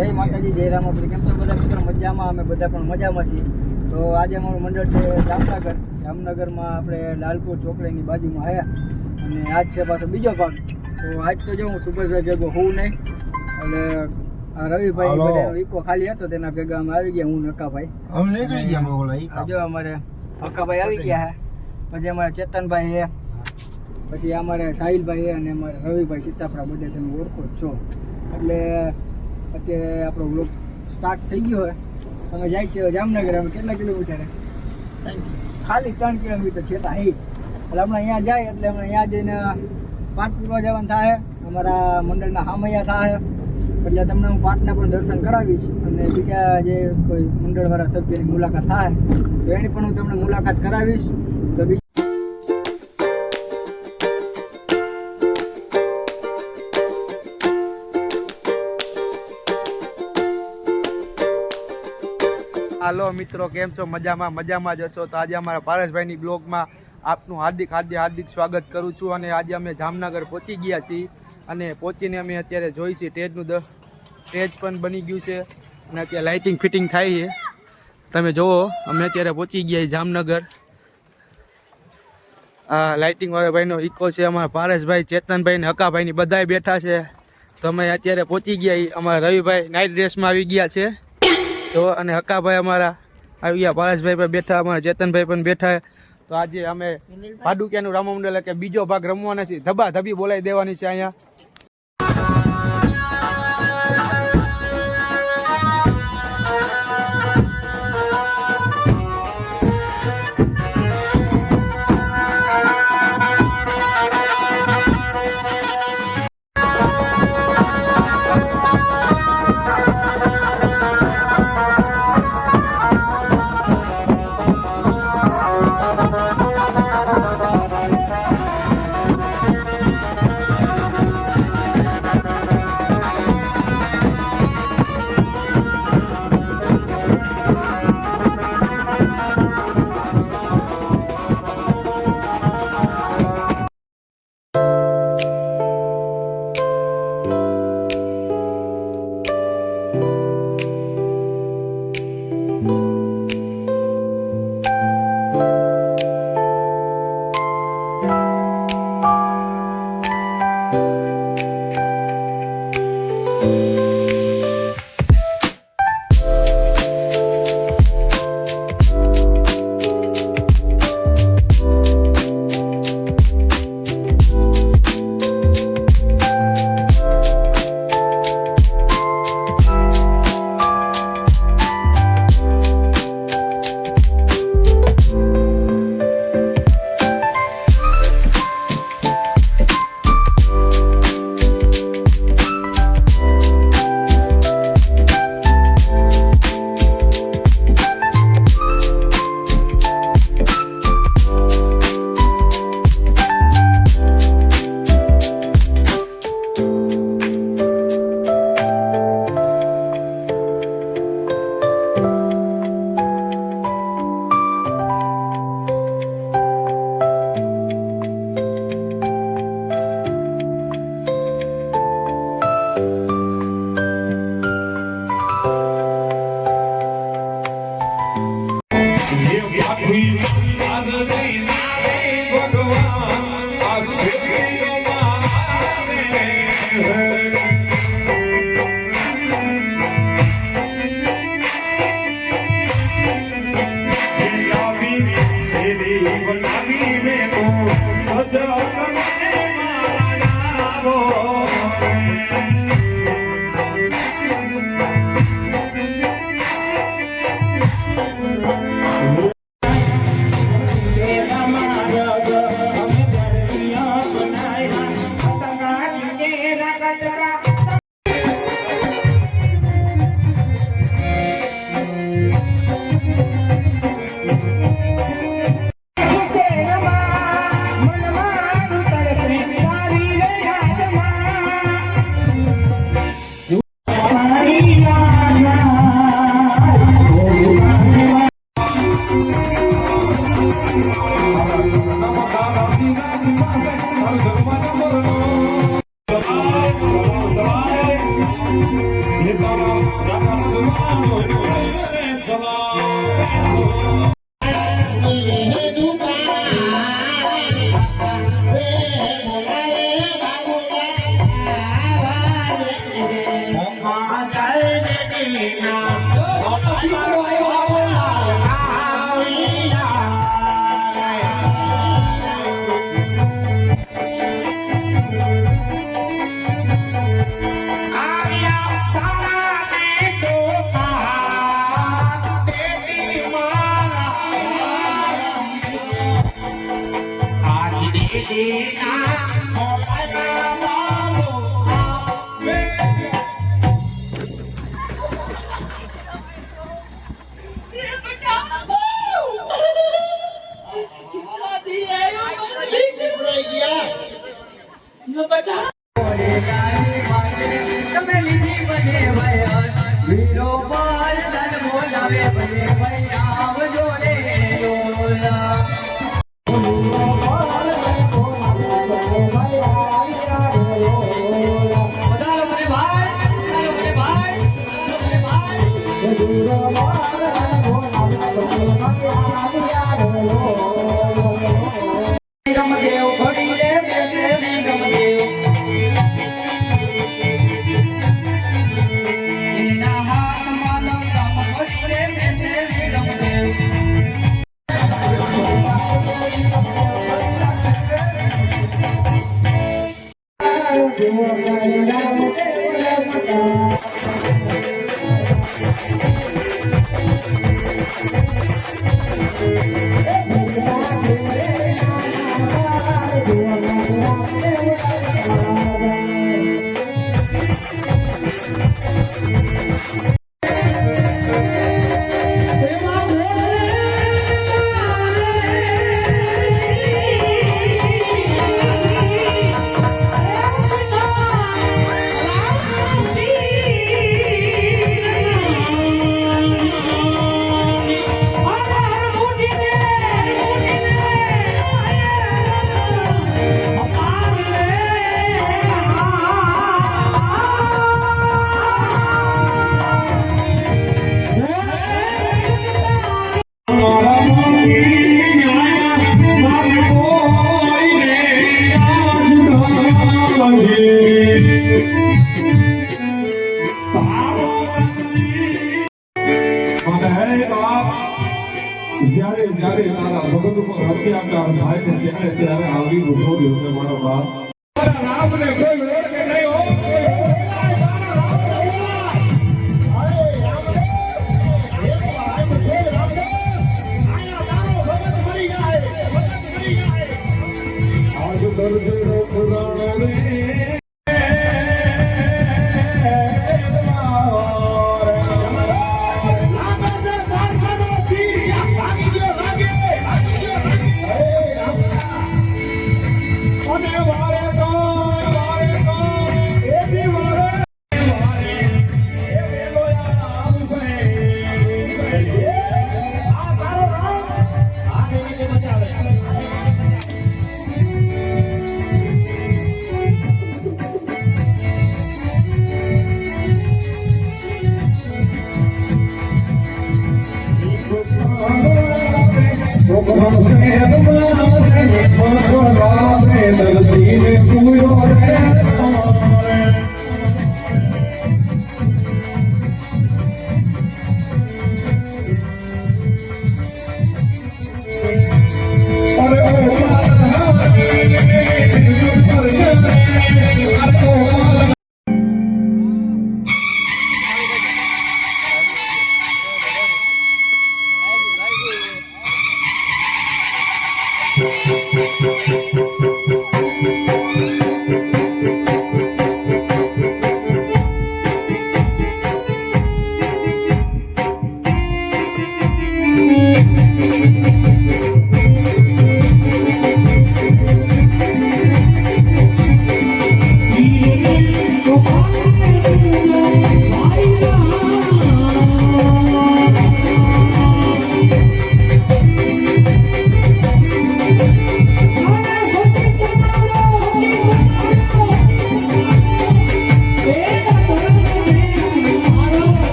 જય માતાજી, જય રામાપુરી. કેમ છો બધા મિત્રો? મજામાં? અમે બધા પણ મજામાં છીએ. તો આજે અમારું મંડળ છે જામનગર. જામનગરમાં આપણે લાલપુર ચોકડીની બાજુમાં આવ્યા અને આજ છે પાછો બીજો ભાગ. તો આજ તો જો હું સુભાષભાઈ ભેગો હોઉં નહીં, એટલે રવિભાઈ બધાનો ઈકો ખાલી હતો તેના ભેગા અમે આવી ગયા. હું નકાભાઈ જો અમારે હકાભાઈ આવી ગયા છે, પછી અમારે ચેતનભાઈ છે, પછી અમારે સાહિલભાઈ છે અને અમારે રવિભાઈ સીતાપરા બધા તમે ઓળખો જ છો. એટલે અત્યારે આપણો બ્લોગ સ્ટાર્ટ થઈ ગયો હોય. અમે જાય છે જામનગર. અમે કેટલા કિલોમીટર? ખાલી 3 કિલોમીટર છેટા હે. એટલે હમણાં અહીંયા જાય એટલે હમણાં અહીંયા જઈને પાઠ પૂરવા જવાનું થાય. અમારા મંડળના હામૈયા થાય એટલે તમને હું પાઠના પણ દર્શન કરાવીશ અને બીજા જે કોઈ મંડળવાળા સભ્યની મુલાકાત થાય તો એની પણ હું તમને મુલાકાત કરાવીશ. તો હાલો મિત્રો, કેમ છો? મજામાં? મજામાં જ હશો. તો આજે અમારા પારસભાઈની બ્લોગમાં આપનું હાર્દિક સ્વાગત કરું છું. અને આજે અમે જામનગર પહોંચી ગયા છીએ અને પહોંચીને અમે અત્યારે જોઈ છીએ સ્ટેજ પણ બની ગયું છે અને અત્યારે લાઇટિંગ ફિટિંગ થાય છે. તમે જુઓ, અમે અત્યારે પહોંચી ગયા જામનગર. આ લાઇટિંગ વાળા ભાઈનો ઇકો છે. અમારા પારસભાઈ, ચેતનભાઈ ને હકાભાઈની બધાય બેઠા છે. તો અમે અત્યારે પહોંચી ગયા. અમારા રવિભાઈ નાઇટ ડ્રેસમાં આવી ગયા છે જો, અને હકાભાઈ અમારા આવી ગયા. પારસભાઈ પણ બેઠા, અમારા ચેતનભાઈ પણ બેઠા. તો આજે અમે ભાડુકિયાનું રામમંડળ કે બીજો ભાગ રમવાના છે. ધબી બોલાવી દેવાની છે અહીંયા. જ્યારે જ્યારે તારા ભગત ઉપર હત્યાકાંડ થાય છે ત્યારે ત્યારે આવી ઉભો દિવસે મારો બાપ રામને કોઈ ઓળખે નહીં હો આજ દર્દ નો પુરાણ રે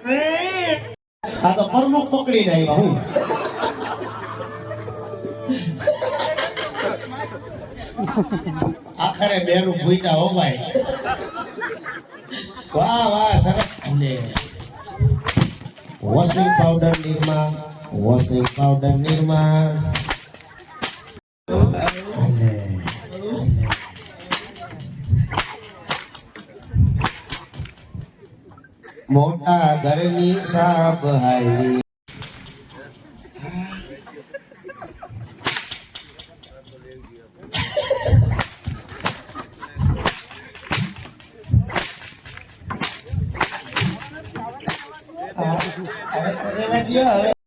આ તો પ્રમુખ પકડીને આવ્યા હું આખરે બેરું ભૂઈટા હો ભાઈ વાહ વાહ સરસ અને વોશિંગ પાવડર નિરમા અને મોટા ઘરની સાફ હારી હવે તો રેવા દ્યો હવે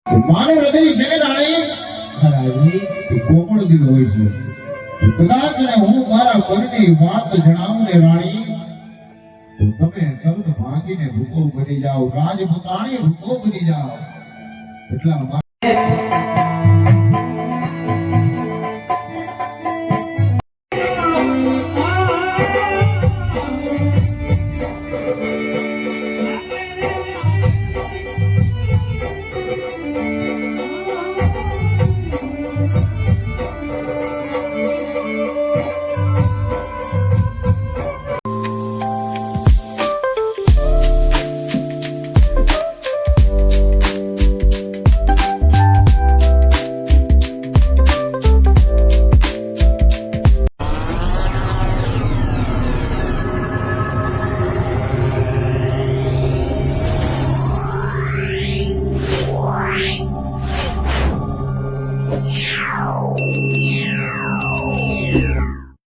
મારું હૃદય છે ને રાણી રાજની કોમળ દિલ હોય છે કદાચ ને હું મારા પરની વાત જણાવું ને રાણી તો તમે તરત ભાગીને ભૂકો બની જાઓ રાજપૂતાણી ભૂકો બની જાઓ એટલા માટે